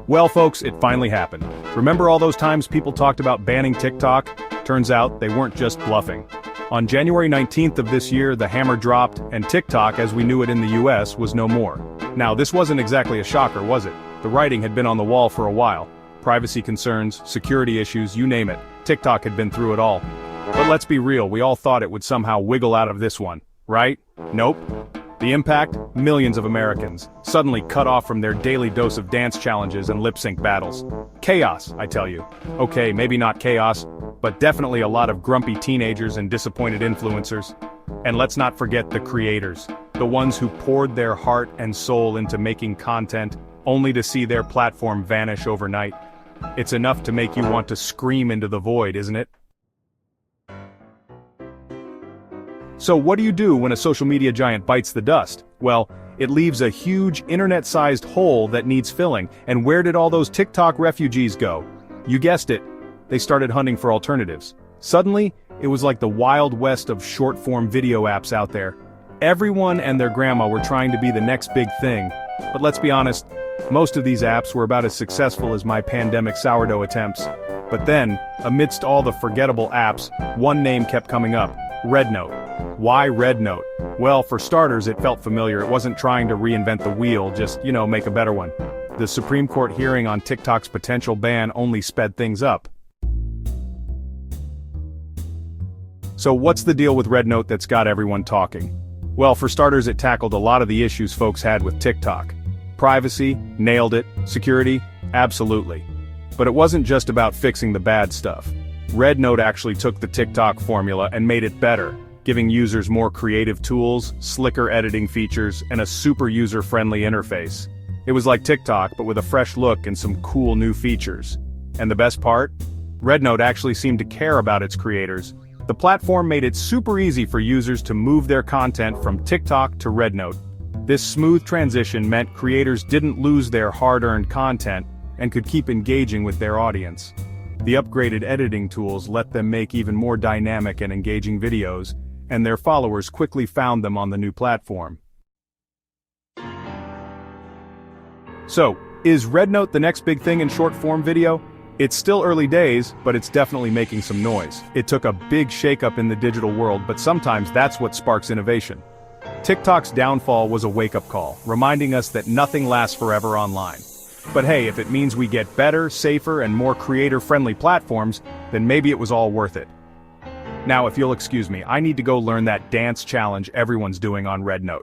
Well, folks, it finally happened. Remember all those times people talked about banning TikTok? Turns out they weren't just bluffing. On January 19th of this year, the hammer dropped, and TikTok, as we knew it in the US, was no more. Now, this wasn't exactly a shocker, was it? The writing had been on the wall for a while. Privacy concerns, security issues, you name it. TikTok had been through it all. But let's be real, we all thought it would somehow wiggle out of this one, right? Nope. The impact? Millions of Americans, suddenly cut off from their daily dose of dance challenges and lip-sync battles. Chaos, I tell you. Okay, maybe not chaos, but definitely a lot of grumpy teenagers and disappointed influencers. And let's not forget the creators, the ones who poured their heart and soul into making content, only to see their platform vanish overnight. It's enough to make you want to scream into the void, isn't it? So what do you do when a social media giant bites the dust? Well, it leaves a huge internet-sized hole that needs filling, and where did all those TikTok refugees go? You guessed it, they started hunting for alternatives. Suddenly, it was like the Wild West of short-form video apps out there. Everyone and their grandma were trying to be the next big thing, but let's be honest, most of these apps were about as successful as my pandemic sourdough attempts. But then, amidst all the forgettable apps, one name kept coming up: RedNote. Why RedNote? Well, for starters, it felt familiar. It wasn't trying to reinvent the wheel, just, make a better one. The Supreme Court hearing on TikTok's potential ban only sped things up. So what's the deal with RedNote that's got everyone talking? Well, for starters, it tackled a lot of the issues folks had with TikTok. Privacy, nailed it. Security, absolutely. But it wasn't just about fixing the bad stuff. RedNote actually took the TikTok formula and made it better, giving users more creative tools, slicker editing features, and a super user-friendly interface. It was like TikTok, but with a fresh look and some cool new features. And the best part? RedNote actually seemed to care about its creators. The platform made it super easy for users to move their content from TikTok to RedNote. This smooth transition meant creators didn't lose their hard-earned content and could keep engaging with their audience. The upgraded editing tools let them make even more dynamic and engaging videos, and their followers quickly found them on the new platform. So, is RedNote the next big thing in short-form video? It's still early days, but it's definitely making some noise. It took a big shakeup in the digital world, but sometimes that's what sparks innovation. TikTok's downfall was a wake-up call, reminding us that nothing lasts forever online. But hey, if it means we get better, safer, and more creator-friendly platforms, then maybe it was all worth it. Now, if you'll excuse me, I need to go learn that dance challenge everyone's doing on RedNote.